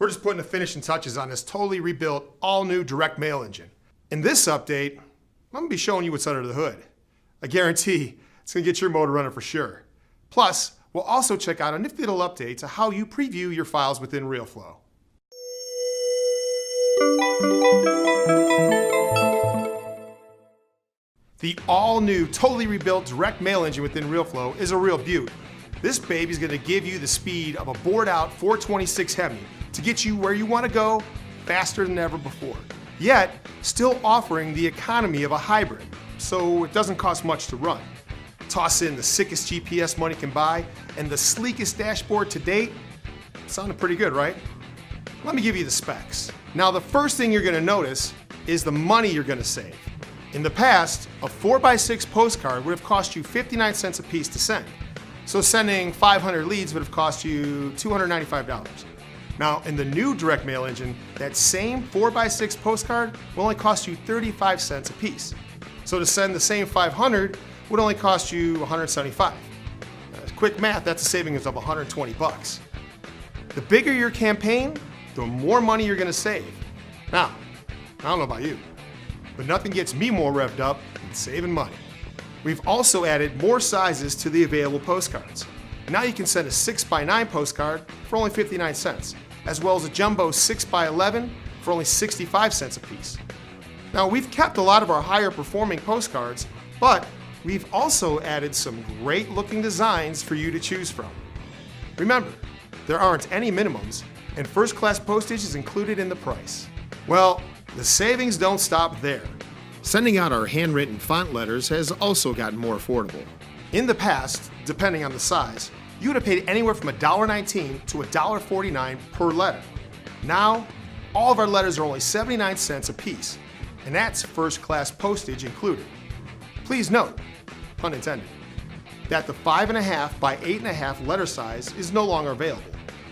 We're just putting the finishing touches on this totally rebuilt, all-new direct mail engine. In this update, I'm going to be showing you what's under the hood. I guarantee it's going to get your motor running for sure. Plus, we'll also check out a nifty little update to how you preview your files within Realeflow. The all-new, totally rebuilt direct mail engine within Realeflow is a real beaut. This baby's going to give you the speed of a bored-out 426 Hemi to get you where you want to go faster than ever before, yet still offering the economy of a hybrid, so it doesn't cost much to run. Toss in the sickest GPS money can buy and the sleekest dashboard to date. Sounding pretty good, right? Let me give you the specs. Now, the first thing you're going to notice is the money you're going to save. In the past, a 4x6 postcard would have cost you 59 cents a piece to send. So sending 500 leads would have cost you $295. Now, in the new direct mail engine, that same 4x6 postcard will only cost you 35 cents a piece. So to send the same 500 would only cost you 175. Quick math, that's a savings of 120 bucks. The bigger your campaign, the more money you're gonna save. Now, I don't know about you, but nothing gets me more revved up than saving money. We've also added more sizes to the available postcards. Now you can send a 6x9 postcard for only 59 cents, as well as a jumbo 6x11 for only 65 cents a piece. Now, we've kept a lot of our higher performing postcards, but we've also added some great looking designs for you to choose from. Remember, there aren't any minimums, and first class postage is included in the price. Well, the savings don't stop there. Sending out our handwritten font letters has also gotten more affordable. In the past, depending on the size, you would have paid anywhere from $1.19 to $1.49 per letter. Now, all of our letters are only 79 cents a piece, and that's first class postage included. Please note, pun intended, that the 5.5 by 8.5 letter size is no longer available,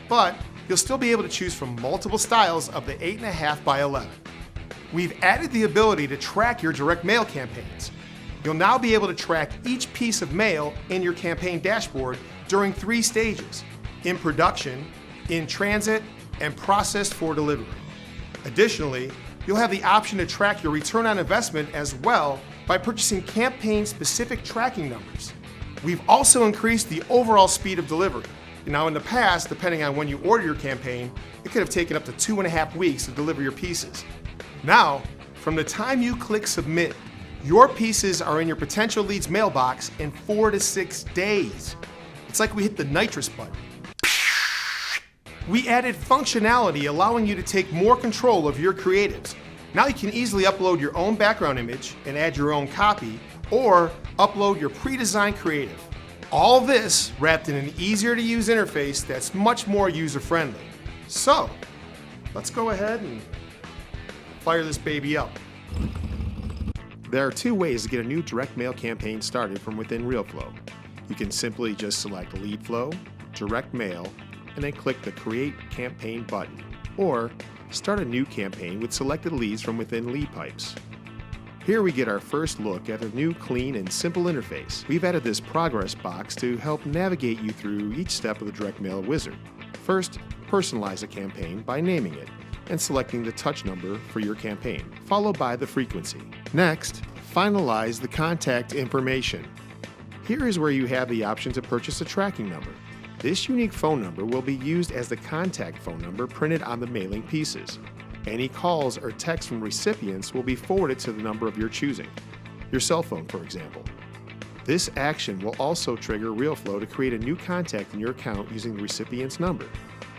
but you'll still be able to choose from multiple styles of the 8.5 by 11. We've added the ability to track your direct mail campaigns. You'll now be able to track each piece of mail in your campaign dashboard during 3 stages: in production, in transit, and processed for delivery. Additionally, you'll have the option to track your return on investment as well by purchasing campaign-specific tracking numbers. We've also increased the overall speed of delivery. Now, in the past, depending on when you order your campaign, it could have taken up to 2.5 weeks to deliver your pieces. Now, from the time you click submit, your pieces are in your potential lead's mailbox in 4 to 6 days. It's like we hit the nitrous button. We added functionality allowing you to take more control of your creatives. Now you can easily upload your own background image and add your own copy, or upload your pre-designed creative. All this wrapped in an easier to use interface that's much more user-friendly. So, let's go ahead and fire this baby up. There are 2 ways to get a new direct mail campaign started from within Realeflow. You can simply just select Lead Flow, Direct Mail, and then click the Create Campaign button, or start a new campaign with selected leads from within lead pipes. Here we get our first look at a new, clean, and simple interface. We've added this progress box to help navigate you through each step of the direct mail wizard. First, personalize a campaign by naming it and selecting the touch number for your campaign, followed by the frequency. Next, finalize the contact information. Here is where you have the option to purchase a tracking number. This unique phone number will be used as the contact phone number printed on the mailing pieces. Any calls or texts from recipients will be forwarded to the number of your choosing, your cell phone, for example. This action will also trigger Realeflow to create a new contact in your account using the recipient's number.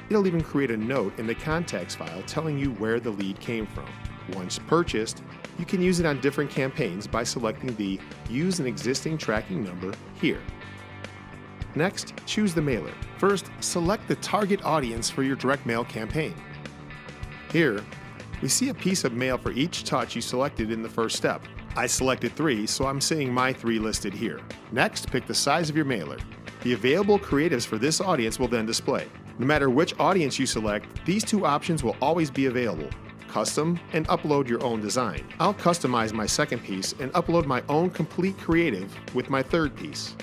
It'll even create a note in the contacts file telling you where the lead came from. Once purchased, you can use it on different campaigns by selecting the Use an Existing Tracking Number here. Next, choose the mailer. First, select the target audience for your direct mail campaign. Here, we see a piece of mail for each touch you selected in the first step. I selected 3, so I'm seeing my 3 listed here. Next, pick the size of your mailer. The available creatives for this audience will then display. No matter which audience you select, these 2 options will always be available: custom and upload your own design. I'll customize my second piece and upload my own complete creative with my third piece.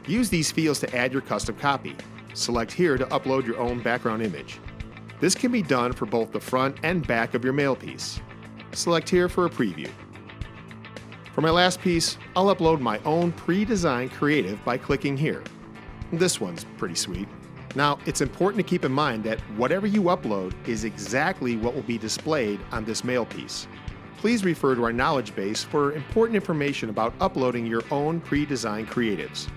Use these fields to add your custom copy. Select here to upload your own background image. This can be done for both the front and back of your mail piece. Select here for a preview. For my last piece, I'll upload my own pre-designed creative by clicking here. This one's pretty sweet. Now, it's important to keep in mind that whatever you upload is exactly what will be displayed on this mail piece. Please refer to our knowledge base for important information about uploading your own pre-designed creatives.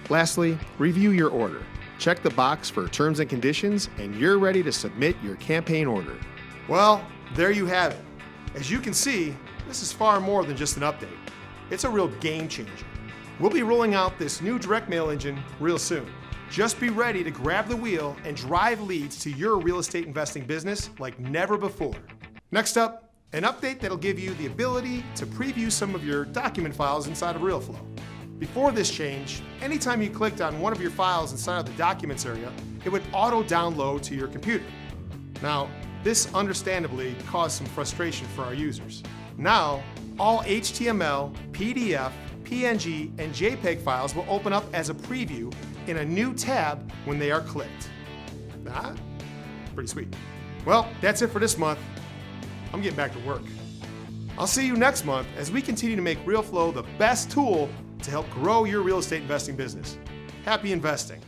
Lastly, review your order. Check the box for terms and conditions, and you're ready to submit your campaign order. Well, there you have it. As you can see, this is far more than just an update. It's a real game changer. We'll be rolling out this new direct mail engine real soon. Just be ready to grab the wheel and drive leads to your real estate investing business like never before. Next up, an update that'll give you the ability to preview some of your document files inside of Realeflow. Before this change, anytime you clicked on one of your files inside of the Documents area, it would auto-download to your computer. Now, this understandably caused some frustration for our users. Now, all HTML, PDF, PNG, and JPEG files will open up as a preview in a new tab when they are clicked. Pretty sweet. Well, that's it for this month. I'm getting back to work. I'll see you next month as we continue to make Realeflow the best tool to help grow your real estate investing business. Happy investing.